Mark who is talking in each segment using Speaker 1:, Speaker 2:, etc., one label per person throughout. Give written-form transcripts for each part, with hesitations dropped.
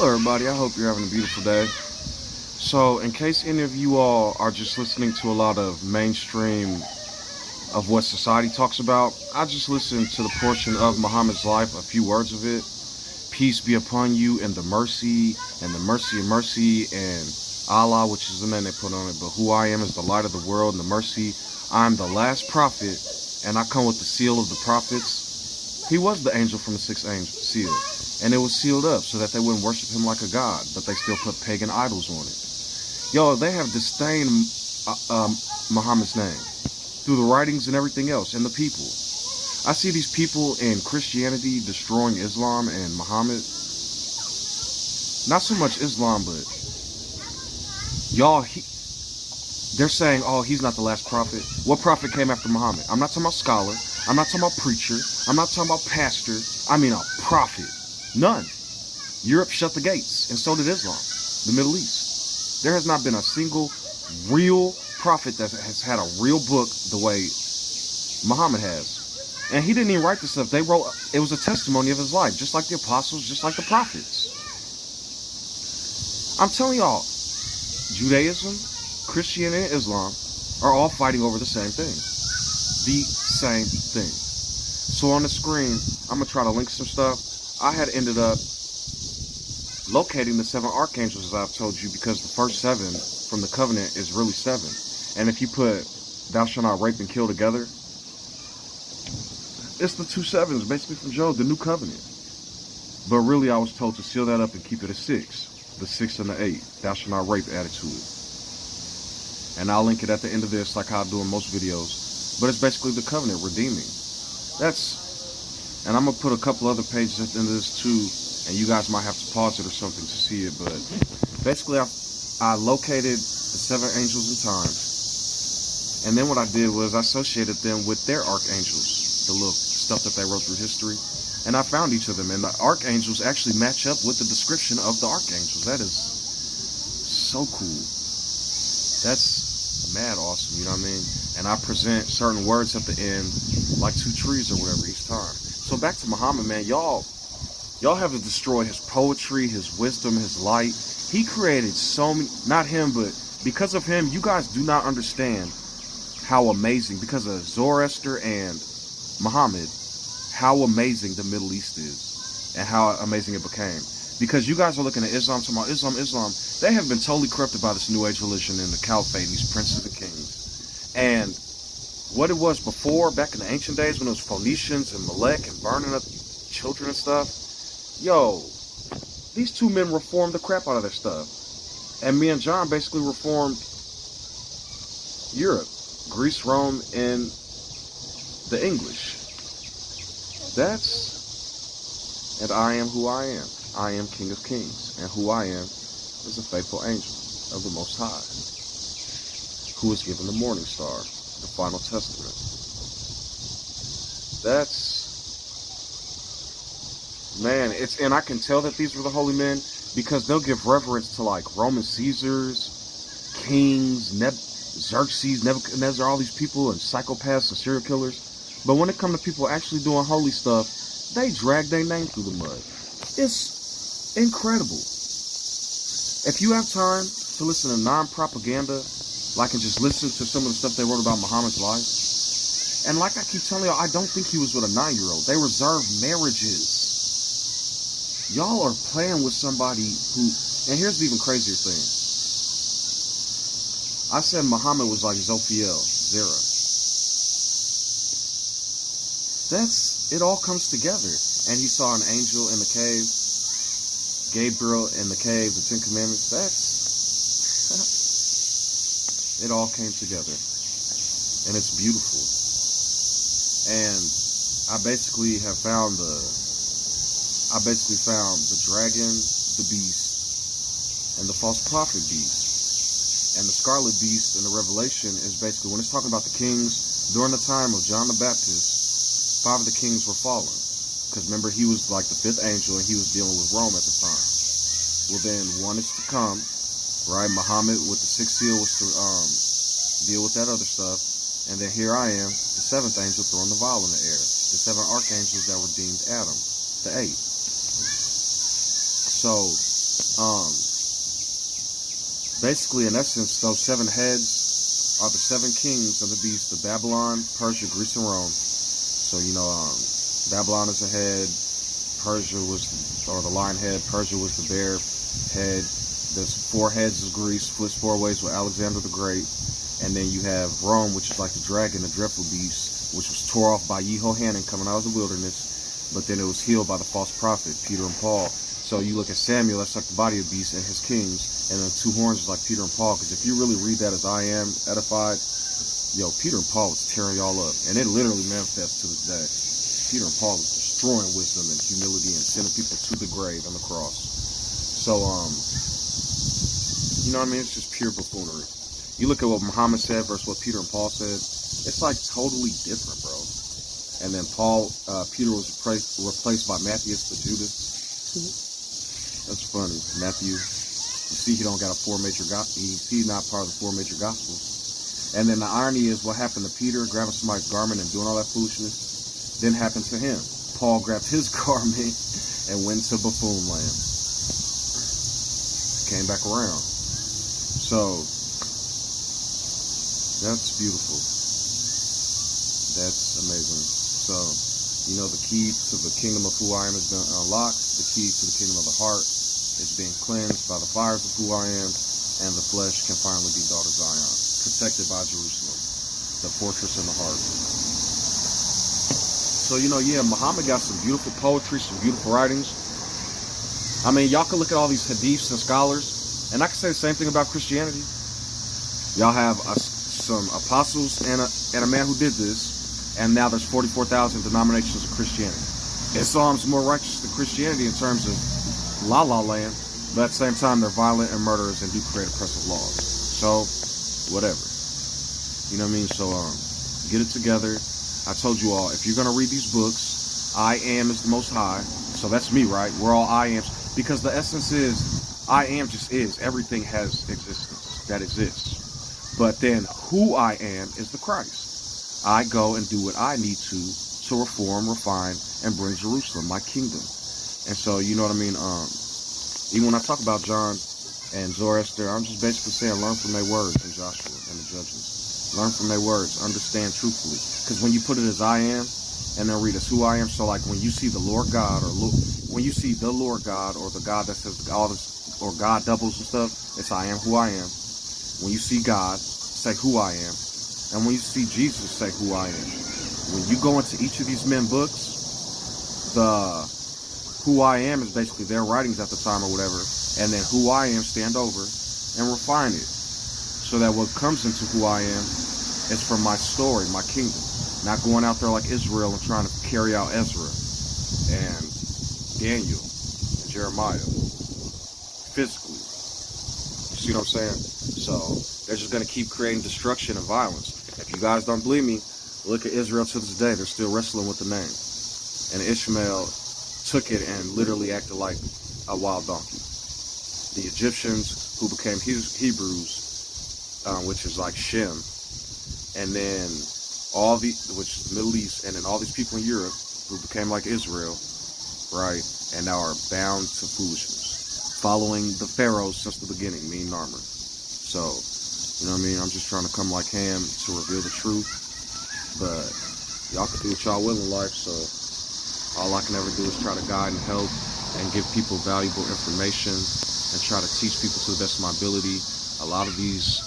Speaker 1: Hello everybody, I hope you're having a beautiful day. So in case any of you all are just listening to a lot of mainstream of what society talks about, I just listened to the portion of Muhammad's life, a few words of it. Peace be upon you and the mercy of mercy and Allah, which is the name they put on it, but who I am is the light of the world and the mercy. I'm the last prophet and I come with the seal of the prophets. He was the angel from the sixth seal. And it was sealed up so that they wouldn't worship him like a god, but they still put pagan idols on it. Yo, they have disdained Muhammad's name through the writings and everything else, and the people. I see these people in Christianity destroying Islam and Muhammad. Not so much Islam, but y'all, they're saying, oh, he's not the last prophet. What prophet came after Muhammad? I'm not talking about scholar. I'm not talking about preacher. I'm not talking about pastor. I mean a prophet. None. Europe shut the gates, and so did Islam, the Middle East. There has not been a single real prophet that has had a real book the way Muhammad has. And he didn't even write this stuff. They wrote, it was a testimony of his life, just like the apostles, just like the prophets. I'm telling y'all, Judaism, Christianity, and Islam are all fighting over the same thing. The same thing. So on the screen, I'm going to try to link some stuff. I had ended up locating the 7 archangels, as I've told you, because the first 7 from the covenant is really 7. And if you put thou shalt not rape and kill together, it's the 2 sevens, basically from Job, the new covenant. But really, I was told to seal that up and keep it at 6. The 6 and the 8. Thou shalt not rape added to it. And I'll link it at the end of this, like how I do in most videos. But it's basically the covenant redeeming. And I'm going to put a couple other pages at the end of this too, and you guys might have to pause it or something to see it, but basically I located the 7 angels in time, and then what I did was I associated them with their archangels, the little stuff that they wrote through history, and I found each of them, and the archangels actually match up with the description of the archangels. That is so cool. That's mad awesome, you know what I mean? And I present certain words at the end, like 2 trees or whatever each time. So back to Muhammad, man, y'all have to destroy his poetry, his wisdom, his light. He created so many, not him, but because of him, you guys do not understand how amazing, because of Zoroaster and Muhammad, how amazing the Middle East is and how amazing it became. Because you guys are looking at Islam, talking about Islam, they have been totally corrupted by this New Age religion and the caliphate and these princes and kings. And what it was before, back in the ancient days when it was Phoenicians and Malek and burning up children and stuff, yo, these 2 men reformed the crap out of their stuff. And me and John basically reformed Europe, Greece, Rome, and the English. And I am who I am. I am King of Kings, and who I am is a faithful angel of the Most High, who is given the morning star, the final testament. Man, and I can tell that these were the holy men because they'll give reverence to like Roman Caesars, kings, Xerxes, Nebuchadnezzar, all these people and psychopaths and serial killers. But when it comes to people actually doing holy stuff, they drag their name through the mud. It's incredible. If you have time to listen to non-propaganda, like and just listen to some of the stuff they wrote about Muhammad's life. And like I keep telling y'all, I don't think he was with a 9-year-old. They reserved marriages. Y'all are playing with somebody who, and here's the even crazier thing. I said Muhammad was like Jophiel, Zerah. It all comes together. And he saw an angel in the cave, Gabriel in the cave, the 10 Commandments. It all came together. And it's beautiful. And I basically found the dragon, the beast, and the false prophet beast. And the scarlet beast in the Revelation is basically, when it's talking about the kings, during the time of John the Baptist, 5 of the kings were fallen. Because remember, he was like the 5th angel and he was dealing with Rome at the time. Well then, one is to come, right? Muhammad with the 6th seal was to deal with that other stuff. And then here I am, the 7th angel throwing the vial in the air. The 7 archangels that redeemed Adam, the 8. So Basically, in essence, those 7 heads are the 7 kings of the beast of Babylon, Persia, Greece, and Rome. So, Babylon is a head, Persia was, or the lion head, Persia was the bear head. There's 4 heads of Greece, flips 4 ways with Alexander the Great. And then you have Rome, which is like the dragon, the dreadful beast, which was tore off by Jehohanan coming out of the wilderness. But then it was healed by the false prophet, Peter and Paul. So you look at Samuel, that's like the body of the beast, and his kings. And then 2 horns is like Peter and Paul. Because if you really read that as I am, edified, Peter and Paul was tearing y'all up. And it literally manifests to this day. Peter and Paul was destroying wisdom and humility and sending people to the grave on the cross. So, you know what I mean? It's just pure buffoonery. You look at what Muhammad said versus what Peter and Paul said. It's like totally different, bro. And then Peter was replaced by Matthias the Judas. That's funny. Matthew, you see he don't got a 4 major gospel. He's not part of the 4 major gospels. And then the irony is what happened to Peter grabbing somebody's garment and doing all that foolishness then happened to him. Paul grabbed his garment and went to buffoon land. Came back around. So that's beautiful. That's amazing. So, the key to the kingdom of who I am has been unlocked. The key to the kingdom of the heart is being cleansed by the fires of who I am. And the flesh can finally be daughter Zion, protected by Jerusalem, the fortress in the heart. So, Muhammad got some beautiful poetry, some beautiful writings. I mean, y'all can look at all these hadiths and scholars, and I can say the same thing about Christianity. Y'all have some apostles and a man who did this, and now there's 44,000 denominations of Christianity. Islam's more righteous than Christianity in terms of la la land, but at the same time they're violent and murderers and do create oppressive laws. So, whatever. You know what I mean? So, get it together. I told you all, if you're going to read these books, I am is the Most High. So that's me, right? We're all I ams. Because the essence is, I am just is. Everything has existence that exists. But then who I am is the Christ. I go and do what I need to reform, refine, and bring Jerusalem, my kingdom. And so, you know what I mean? Even when I talk about John and Zoroaster, I'm just basically saying, learn from their words in Joshua and the Judges. Learn from their words, understand truthfully. Because when you put it as I am, and then read as who I am, so like when you see the Lord God, or when you see the Lord God, or the God that says all this, or God doubles and stuff, it's I am who I am. When you see God, say who I am. And when you see Jesus, say who I am. When you go into each of these men books, the who I am is basically their writings at the time or whatever, and then who I am stand over and refine it, so that what comes into who I am is from my story, my kingdom. Not going out there like Israel and trying to carry out Ezra and Daniel and Jeremiah physically. You see what I'm saying? So they're just going to keep creating destruction and violence. If you guys don't believe me, look at Israel to this day. They're still wrestling with the name. And Ishmael took it and literally acted like a wild donkey. The Egyptians, who became Hebrews, which is like Shem, and then which is the Middle East, and then all these people in Europe who became like Israel, right, and now are bound to foolishness, following the pharaohs since the beginning, meaning armor. So, you know what I mean? I'm just trying to come like Ham to reveal the truth, but y'all can do what y'all will in life, so all I can ever do is try to guide and help and give people valuable information and try to teach people to the best of my ability. A lot of this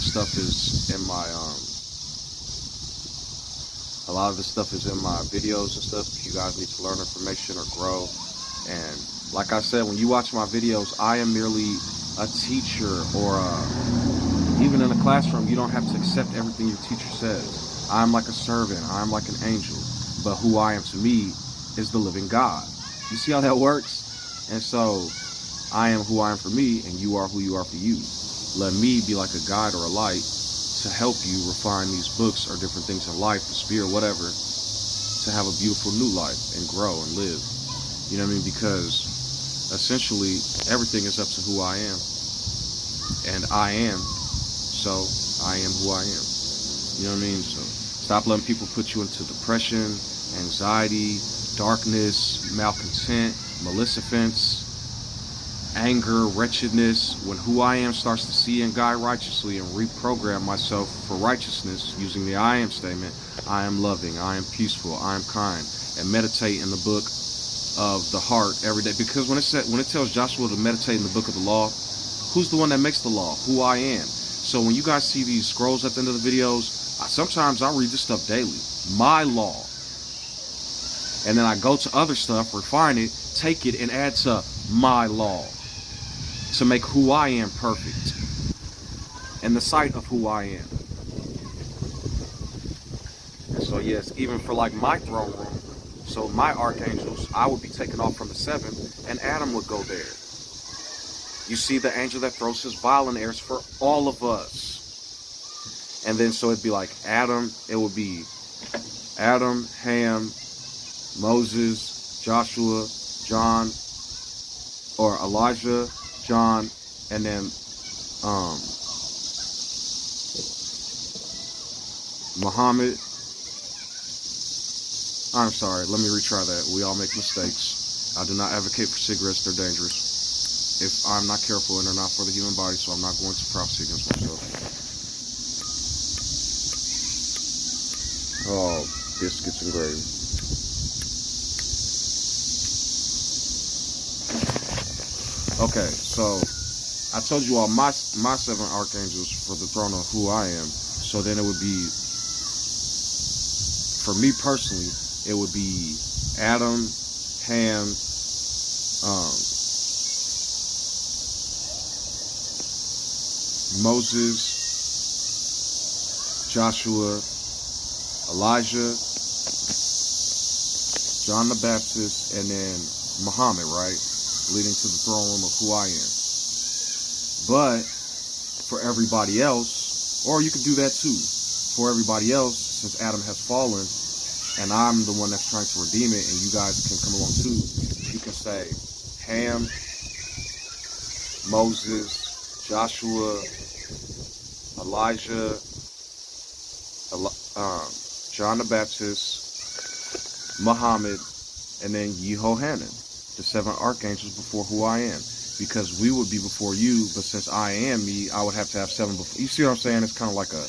Speaker 1: stuff is in my videos and stuff. If you guys need to learn information or grow, and like I said, when you watch my videos, I am merely a teacher, or even in a classroom, you don't have to accept everything your teacher says. I'm like a servant. I'm like an angel. But who I am to me is the living God. You see how that works? And so I am who I am for me, and you are who you are for you. Let me be like a guide or a light to help you refine these books or different things in life, the spirit, whatever, to have a beautiful new life and grow and live. You know what I mean? Because essentially everything is up to who I am. And I am, so I am who I am. You know what I mean? So stop letting people put you into depression, anxiety, darkness, malcontent, maleficence, anger, wretchedness, when who I am starts to see and guide righteously and reprogram myself for righteousness using the I am statement, I am loving, I am peaceful, I am kind, and meditate in the book of the heart every day. Because when it tells Joshua to meditate in the book of the law, who's the one that makes the law? Who I am. So when you guys see these scrolls at the end of the videos, sometimes I read this stuff daily. My law. And then I go to other stuff, refine it, take it, and add to my law to make who I am perfect in the sight of who I am. And so yes, even for like my throne room, so my archangels, I would be taken off from the 7, and Adam would go there. You see the angel that throws his violin airs for all of us. And then so it'd be like Adam, it would be Adam, Ham, Moses, Joshua, John, or Elijah, John, and then Muhammad. I'm sorry, let me retry that. We all make mistakes. I do not advocate for cigarettes, they're dangerous. If I'm not careful, and they're not for the human body, so I'm not going to prophecy against myself. Oh, biscuits and gravy. Okay, so I told you all my 7 archangels for the throne of who I am. So then it would be, for me personally, it would be Adam, Ham, Moses, Joshua, Elijah, John the Baptist, and then Muhammad, right? Leading to the throne room of who I am. But for everybody else, or you could do that too, for everybody else, since Adam has fallen, and I'm the one that's trying to redeem it, and you guys can come along too, you can say Ham, Moses, Joshua, Elijah, John the Baptist, Muhammad, and then Yehohanan, the 7 archangels before who I am. Because we would be before you, but since I am me, I would have to have 7 before. You see what I'm saying? It's kind of like I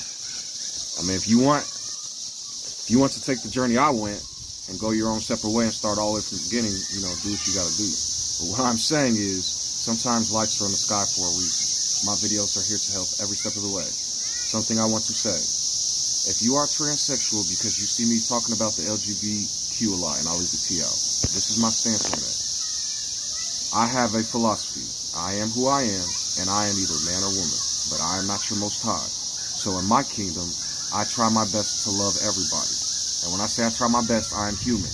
Speaker 1: mean, if you want to take the journey I went and go your own separate way and start all the way from the beginning, you know, do what you got to do. But what I'm saying is, sometimes lights are in the sky for a reason. My videos are here to help every step of the way. Something I want to say. If you are transsexual because you see me talking about the LGBTQ a lot, and I'll leave the T out, this is my stance on that. I have a philosophy. I am who I am, and I am either man or woman, but I am not your most high. So in my kingdom, I try my best to love everybody. And when I say I try my best, I am human.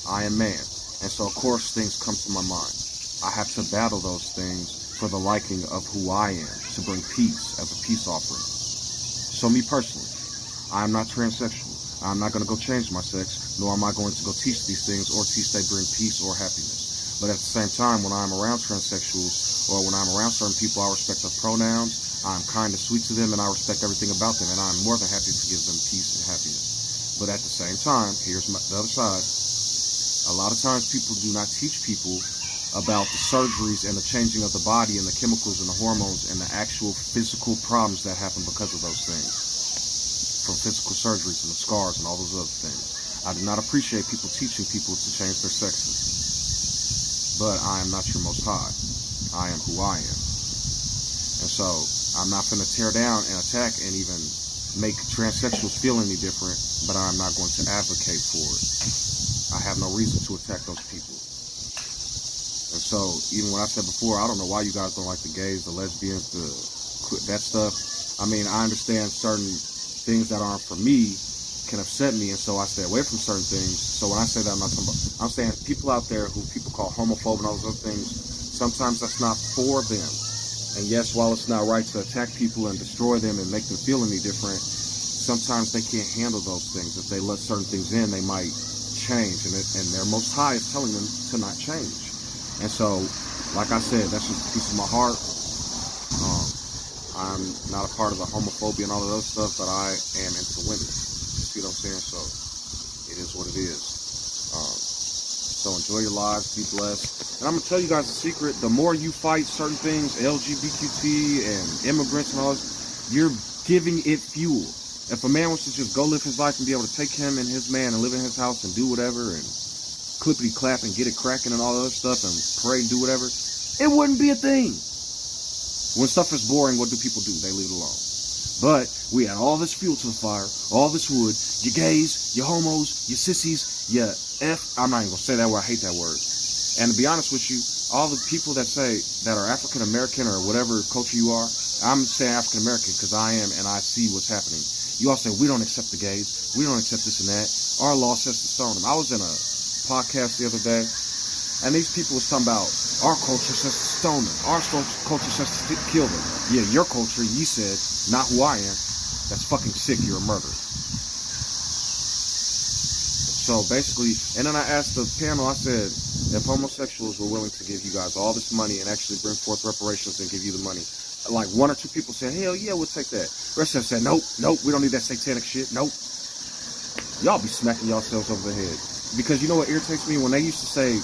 Speaker 1: I am man. And so of course things come to my mind. I have to battle those things for the liking of who I am, to bring peace as a peace offering. So me personally, I am not transsexual. I'm not going to go change my sex, nor am I going to go teach these things or teach they bring peace or happiness. But at the same time, when I'm around transsexuals or when I'm around certain people, I respect their pronouns, I'm kind and sweet to them, and I respect everything about them, and I'm more than happy to give them peace and happiness. But at the same time, here's the other side. A lot of times people do not teach people about the surgeries and the changing of the body and the chemicals and the hormones and the actual physical problems that happen because of those things. From physical surgeries and the scars and all those other things. I do not appreciate people teaching people to change their sexes. But I am not your most high. I am who I am. And so I'm not going to tear down and attack and even make transsexuals feel any different, but I'm not going to advocate for it. I have no reason to attack those people. And so even what I said before, I don't know why you guys don't like the gays, the lesbians, that stuff. I mean, I understand certain things that aren't for me can upset me, and so I stay away from certain things. So when I say that, I'm not talking about, I'm saying people out there who people call homophobe and all those other things, sometimes that's not for them. And yes, while it's not right to attack people and destroy them and make them feel any different, sometimes they can't handle those things. If they let certain things in, they might change, and their most high is telling them to not change. And so, like I said, that's just a piece of my heart. I'm not a part of the homophobia and all of those stuff, but I am into women. You see what I'm saying? So it is what it is. So enjoy your lives, be blessed. And I'm gonna tell you guys a secret: the more you fight certain things, LGBTQ and immigrants and all this, you're giving it fuel. If a man wants to just go live his life and be able to take him and his man and live in his house and do whatever and clippity clap and get it cracking and all that other stuff and pray and do whatever, it wouldn't be a thing. When stuff is boring, what do people do? They leave it alone. But we add all this fuel to the fire, all this wood, you gays, you homos, you sissies, you I'm not even gonna say that word, I hate that word. And to be honest with you, all the people that say that are African American or whatever culture you are, I'm saying African American because I am and I see what's happening. You all say, we don't accept the gays, we don't accept this and that. Our law says to stone them. I was in a podcast the other day, and these people was talking about our culture says to stone them. Our culture says to kill them. Yeah, your culture, you said, not who I am. That's fucking sick, you're a murderer. So basically, and then I asked the panel, I said, if homosexuals were willing to give you guys all this money and actually bring forth reparations and give you the money, like 1 or 2 people said, hell yeah, we'll take that. The rest of them said, nope, we don't need that satanic shit, nope. Y'all be smacking yourselves over the head. Because you know what irritates me? When they used to say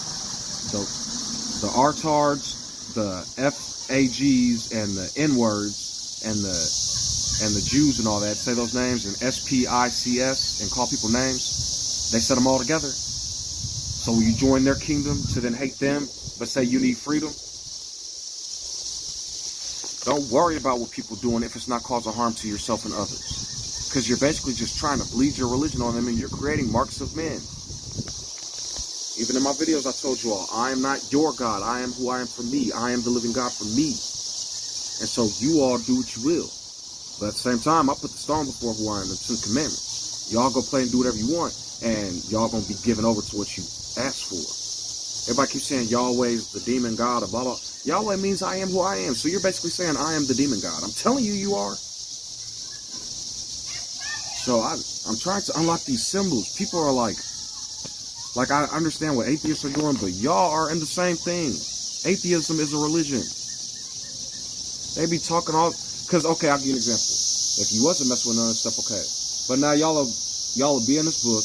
Speaker 1: the R-tards, the F-A-Gs, and the N-words, and the Jews and all that, say those names, and S-P-I-C-S, and call people names, they set them all together. So will you join their kingdom to then hate them, but say you need freedom? Don't worry about what people doing if it's not causing harm to yourself and others. Because you're basically just trying to bleed your religion on them and you're creating marks of men. Even in my videos I told you all, I am not your God. I am who I am for me. I am the living God for me. And so you all do what you will. But at the same time, I put the stone before who I am, the 10 commandments. Y'all go play and do whatever you want. And y'all gonna be given over to what you asked for. Everybody keeps saying Yahweh's the demon God or blah blah. Yahweh means I am who I am. So you're basically saying I am the demon God. I'm telling you, you are. So I'm trying to unlock these symbols. People are like I understand what atheists are doing, but y'all are in the same thing. Atheism is a religion. They be talking all, because okay, I'll give you an example. If you wasn't messing with none of this stuff, okay. But now y'all will be in this book,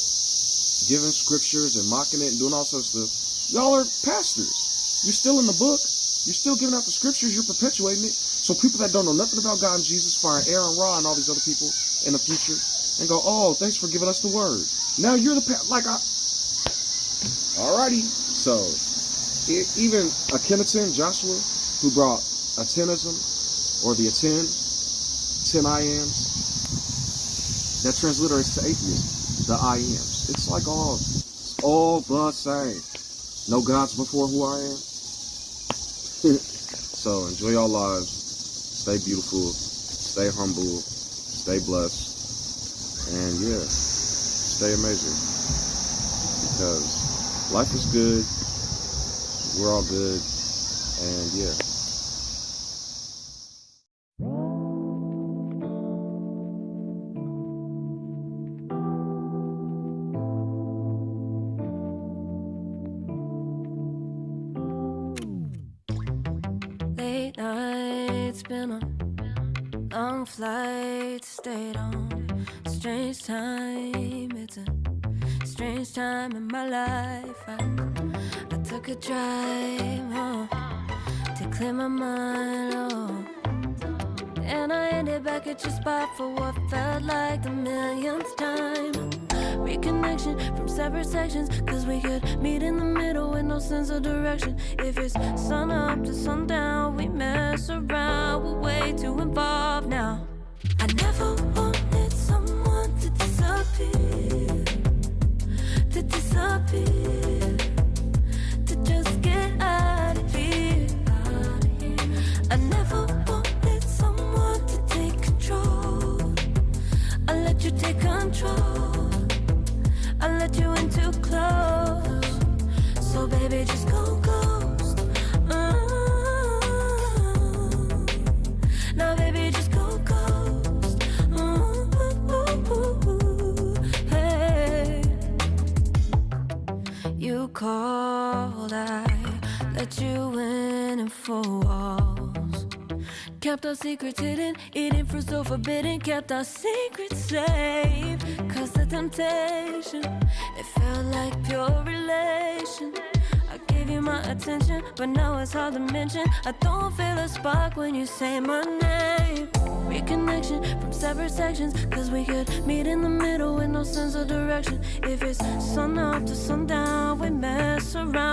Speaker 1: giving scriptures and mocking it and doing all sorts of stuff. Y'all are pastors. You're still in the book. You're still giving out the scriptures. You're perpetuating it. So people that don't know nothing about God and Jesus find Aaron Ra and all these other people in the future and go, oh, thanks for giving us the word. Now you're the alrighty. So even Akhenaten, Joshua, who brought Atenism or the Aten I ams, that transliterates to atheism, the I ams. It's like all the same. No gods before who I am. So enjoy your lives. Stay beautiful. Stay humble. Stay blessed. And yeah, stay amazing. Because life is good. We're all good. And yeah.
Speaker 2: Late nights, been on long flights, stayed on strange time. It's a strange time in my life. I took a drive home to clear my mind, oh. And I ended back at your spot for what felt like the millionth time. Reconnection from separate sections, cause we could meet in the middle with no sense of direction. If it's sun up to sundown, we mess around, we're way too involved now. I never wanted someone to disappear, to just get out of here. I never wanted someone to take control. I let you take control. I let you in too close. So baby, just go ghost. Now baby, just go ghost. Hey. You called, I let you in and 4 walls. Kept our secrets hidden, eating fruit so forbidden. Kept our secrets safe, cause the temptation, it felt like pure relation. I gave you my attention, but now it's hard to mention. I don't feel a spark when you say my name. Reconnection from separate sections, cause we could meet in the middle with no sense of direction. If it's sun up to sundown, we mess around.